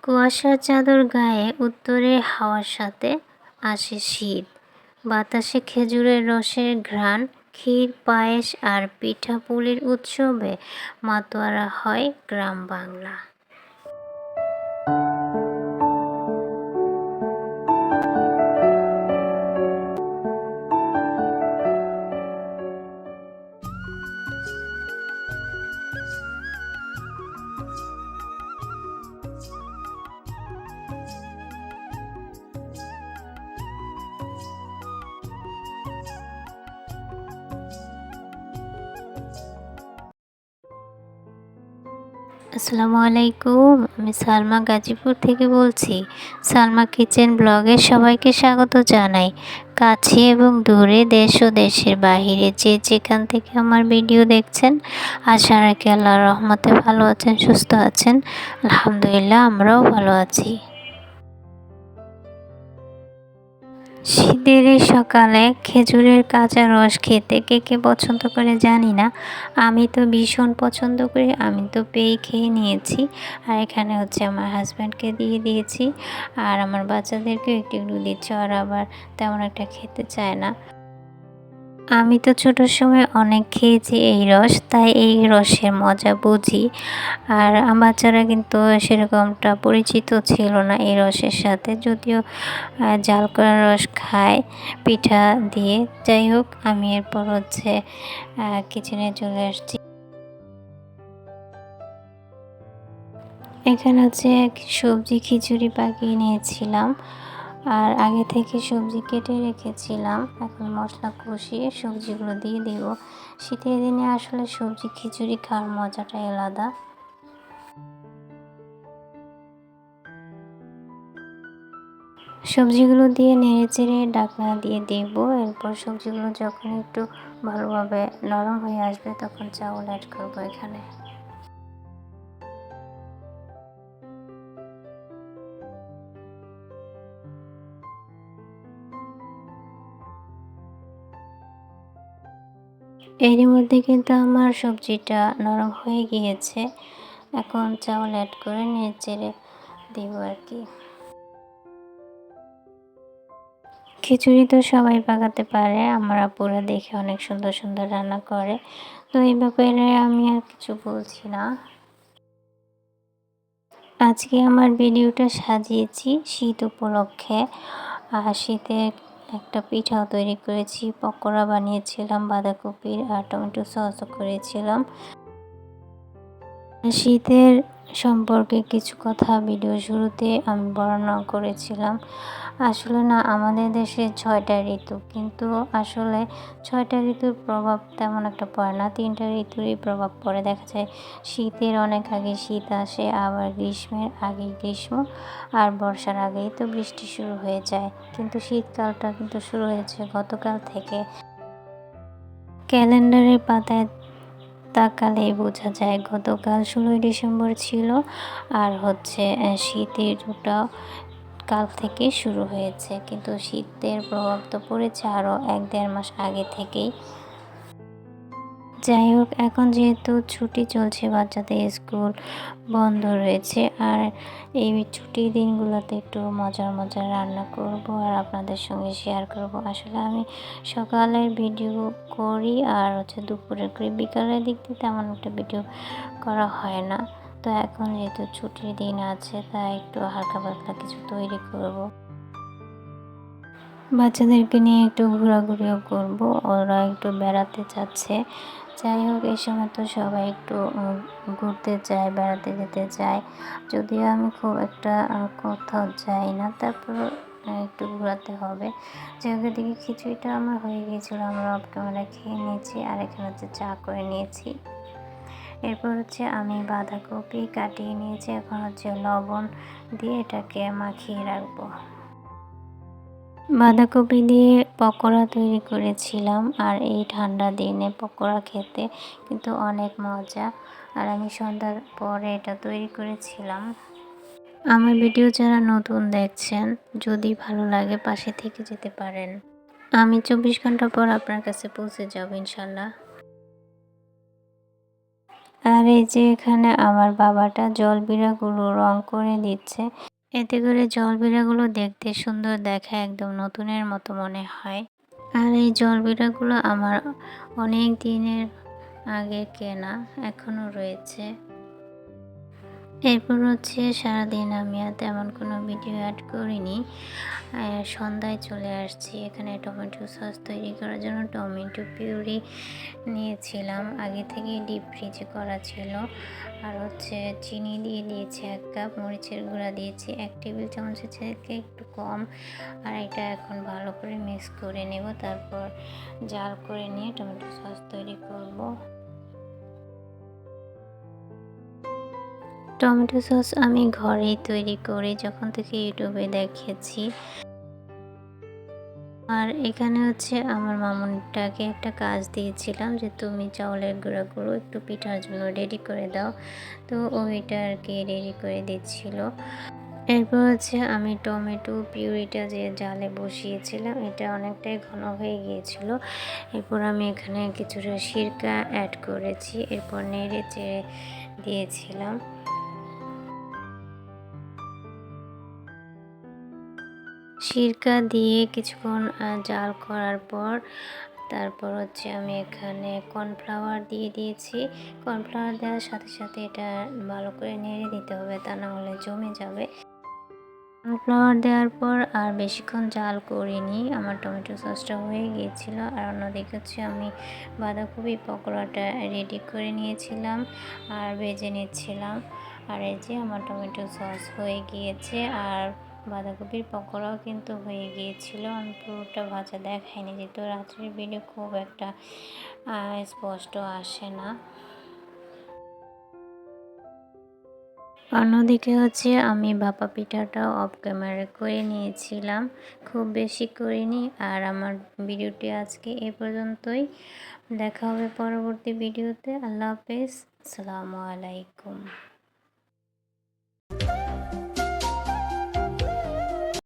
কুয়াশার চাদর গায়ে উত্তরের হাওয়ার সাথে আসে শীত। বাতাসে খেজুরের রসের ঘ্রাণ, ক্ষীর, পায়েস আর পিঠাপুলির উৎসবে মাতোয়ারা হয় গ্রাম বাংলা। আসসালামু আলাইকুম, আমি সালমা গাজীপুর থেকে বলছি। সালমা কিচেন ব্লগে সবাইকে স্বাগত জানাই। কাছে এবং দূরে, দেশ ও দেশের বাহিরে যে যেখান থেকে আমার ভিডিও দেখছেন, আশা রাখি আল্লাহর রহমতে ভালো আছেন, সুস্থ আছেন। আলহামদুলিল্লাহ, আমরাও ভালো আছি। শীতের এই সকালে খেজুরের কাঁচা রস খেতে কে কে পছন্দ করে জানি না, আমি তো ভীষণ পছন্দ করি। আমি তো পেয়ে খেয়ে নিয়েছি, আর এখানে হচ্ছে আমার হাজব্যান্ডকে দিয়ে দিয়েছি, আর আমার বাচ্চাদেরকেও একটু একটু দিচ্ছি। ওরা আবার তেমন একটা খেতে চায় না। আমি তো ছোটোর সময় অনেক খেয়েছি এই রস, তাই এই রসের মজা বুঝি। আর বাচ্চারা কিন্তু সেরকমটা পরিচিত ছিল না এই রসের সাথে, যদিও জাল করা রস খায় পিঠা দিয়ে। যাই হোক, আমি এরপর হচ্ছে কিচেনে চলে আসছি। এখানে হচ্ছে সবজি খিচুড়ি পাকিয়ে নিয়েছিলাম, আর আগে থেকে সবজি কেটে রেখেছিলাম। এখন মশলা কষিয়ে সবজিগুলো দিয়ে দিব। শীতের দিনে আসলে সবজি খিচুড়ি খাওয়ার মজাটাই আলাদা। সবজিগুলো দিয়ে নেড়েচেড়ে ঢাকনা দিয়ে দেব। এরপর সবজিগুলো যখন একটু ভালোভাবে নরম হয়ে আসবে, তখন চাউল অ্যাড করবো এখানে। এরই মধ্যে কিন্তু আমার সবজিটা নরম হয়ে গিয়েছে। এখন চাউল অ্যাড করে নেড়েচেড়ে দেবো আর কি। খিচুড়ি তো সবাই পাকাতে পারে, আমার আপুরা দেখে অনেক সুন্দর সুন্দর রান্না করে, তো এই ব্যাপারে আমি আর কিছু বলছি না। আজকে আমার ভিডিওটা সাজিয়েছি শীত উপলক্ষে। আর শীতে একটা পিঠাও তৈরি করেছি, পকোড়া বানিয়েছিলাম, বাঁধাকপির আর টমেটো সসও করেছিলাম। শীতের সম্পর্কে কিছু কথা ভিডিও শুরুতে আমি বর্ণনা করেছিলাম। আসলে না, আমাদের দেশে 6টা ঋতু, কিন্তু আসলে 6টা ঋতুর প্রভাব তেমন একটা পড়ে না। 3টা ঋতুরই প্রভাব পড়ে। দেখা যায় শীতের অনেক আগে শীত আসে, আবার গ্রীষ্মের আগে গ্রীষ্ম, আর বর্ষার আগেই তো বৃষ্টি শুরু হয়ে যায়। কিন্তু শীতকালটা কিন্তু শুরু হয়েছে গতকাল থেকে। ক্যালেন্ডারের পাতায় তাকালেই বোঝা যায় গতকাল 16ই ডিসেম্বর ছিল, আর হচ্ছে শীত ঋতুটা কাল থেকে শুরু হয়েছে। কিন্তু শীতের প্রভাব তো পড়েছে আরও 1-1.5 মাস আগে থেকেই। যাই হোক, এখন যেহেতু ছুটি চলছে, বাচ্চাদের স্কুল বন্ধ রয়েছে, আর এই ছুটির দিনগুলোতে একটু মজার মজার রান্না করব আর আপনাদের সঙ্গে শেয়ার করব। আসলে আমি সকালের ভিডিও করি আর হচ্ছে দুপুরে করি, বিকালের দিক দিয়ে তেমন একটা ভিডিও করা হয় না। তো এখন যেহেতু ছুটির দিন আছে, তাই একটু হালকা পাতলা কিছু তৈরি করব। বাচ্চাদেরকে নিয়ে একটু ঘোরাঘুরিও করব, ওরা একটু বেড়াতে যাচ্ছে। যাই হোক, এই সময় তো সবাই একটু ঘুরতে যায়, বেড়াতে যেতে চায়। যদিও আমি খুব একটা কোথাও যাই না, তারপর একটু ঘোরাতে হবে। যাই হোক, এদিকে খিচুড়িটা আমার হয়ে গিয়েছিল, আমরা অফ ক্যামেরা খেয়ে নিয়েছি, আর এখানে হচ্ছে চা করে নিয়েছি। এরপর হচ্ছে আমি বাঁধাকপি কাটিয়ে নিয়েছি, এখন হচ্ছে লবণ দিয়ে এটাকে মাখিয়ে রাখবো। বাঁধাকপি দিয়ে পকোড়া তৈরি করেছিলাম, আর এই ঠান্ডা দিনে পকোড়া খেতে কিন্তু অনেক মজা। আর আমি সন্ধ্যার পরে এটা তৈরি করেছিলাম। আমার ভিডিও যারা নতুন দেখছেন, যদি ভালো লাগে পাশে থেকে যেতে পারেন। আমি 24 ঘন্টা পর আপনার কাছে পৌঁছে যাব ইনশাল্লাহ। আর এই যে এখানে আমার বাবাটা জলবিড়াগুলো রং করে দিচ্ছে। এতে করে জলবিড়াগুলো দেখতে সুন্দর দেখায়, একদম নতুনের মতো মনে হয়। আর এই জলবিড়াগুলো আমার অনেক দিনের আগে কেনা, এখনও রয়েছে। এরপর হচ্ছে সারাদিন আমি আর তেমন কোনো ভিডিও অ্যাড করিনি। সন্ধ্যায় চলে আসছি। এখানে টমেটো সস তৈরি করার জন্য টমেটো পিউরি নিয়েছিলাম, আগে থেকেই ডিপ ফ্রিজে করা ছিল। আর হচ্ছে চিনি দিয়ে দিয়েছি 1 কাপ, মরিচের গুঁড়া দিয়েছি 1 টেবিল চামচের থেকে একটু কম। আর এটা এখন ভালো করে মিক্স করে নেব, তারপর জাল করে নিয়ে টমেটো সস তৈরি করব। টমেটো সস আমি ঘরেই তৈরি করি, যখন থেকে ইউটিউবে দেখেছি। আর এখানে হচ্ছে আমার মামুনিটাকে একটা কাজ দিয়েছিলাম যে তুমি চাউলের গুঁড়াগুলো একটু পিঠার জন্য রেডি করে দাও, তো ওইটা আর কি রেডি করে দিচ্ছিল। এরপর হচ্ছে আমি টমেটো পিউরিটা যে জালে বসিয়েছিলাম, এটা অনেকটাই ঘন হয়ে গিয়েছিল। এরপর আমি এখানে কিছুটা সিরকা অ্যাড করেছি, এরপর নেড়ে চেড়ে দিয়েছিলাম। সিরকা দিয়ে কিছুক্ষণ জাল করার পর তারপর হচ্ছে আমি এখানে কর্নফ্লাওয়ার দিয়ে দিয়েছি। কর্নফ্লাওয়ার দেওয়ার সাথে সাথে এটা ভালো করে নেড়ে দিতে হবে, তা না হলে জমে যাবে। কর্নফ্লাওয়ার দেওয়ার পর আর বেশিক্ষণ জাল করিনি, আমার টমেটো সসটা হয়ে গিয়েছিল। আর অন্যদিকে হচ্ছে আমি বাঁধাকপি পকোড়াটা রেডি করে নিয়েছিলাম আর ভেজে নিচ্ছিলাম। আর এই যে আমার টমেটো সস হয়ে গিয়েছে, আর বাঁধাকপির পকোড়াও কিন্তু হয়ে গিয়েছিল। আমি পুরোটা ভাজা দেখাইনি, যেহেতু রাত্রের ভিডিও খুব একটা স্পষ্ট আসে না। অন্যদিকে হচ্ছে আমি ভাপা পিঠাটাও অফ ক্যামেরা করে নিয়েছিলাম, খুব বেশি করিনি। আর আমার ভিডিওটি আজকে এ পর্যন্তই, দেখা হবে পরবর্তী ভিডিওতে। আল্লাহ হাফেজ, আসসালামু আলাইকুম।